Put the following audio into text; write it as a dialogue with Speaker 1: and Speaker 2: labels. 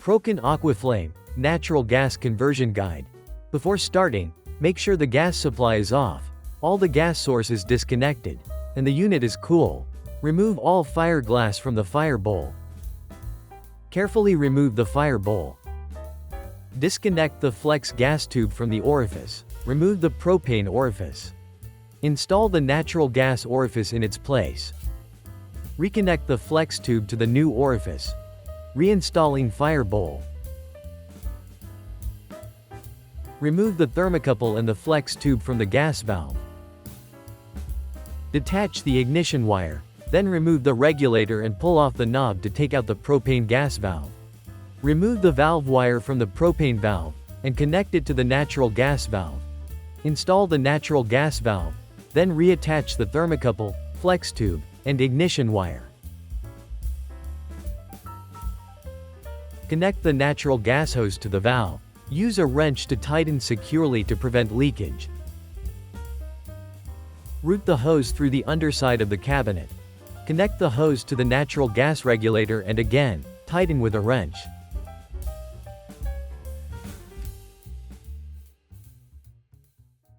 Speaker 1: Prokan Aquaflame Natural Gas Conversion Guide. Before starting, make sure the gas supply is off, all the gas source is disconnected, and the unit is cool. Remove all fire glass from the fire bowl. Carefully remove the fire bowl. Disconnect the flex gas tube from the orifice. Remove the propane orifice. Install the natural gas orifice in its place. Reconnect the flex tube to the new orifice. Reinstalling fire bowl. Remove the thermocouple and the flex tube from the gas valve. Detach the ignition wire, then remove the regulator and pull off the knob to take out the propane gas valve. Remove the valve wire from the propane valve, and connect it to the natural gas valve. Install the natural gas valve, then reattach the thermocouple, flex tube, and ignition wire. Connect the natural gas hose to the valve. Use a wrench to tighten securely to prevent leakage. Route the hose through the underside of the cabinet. Connect the hose to the natural gas regulator and again, tighten with a wrench.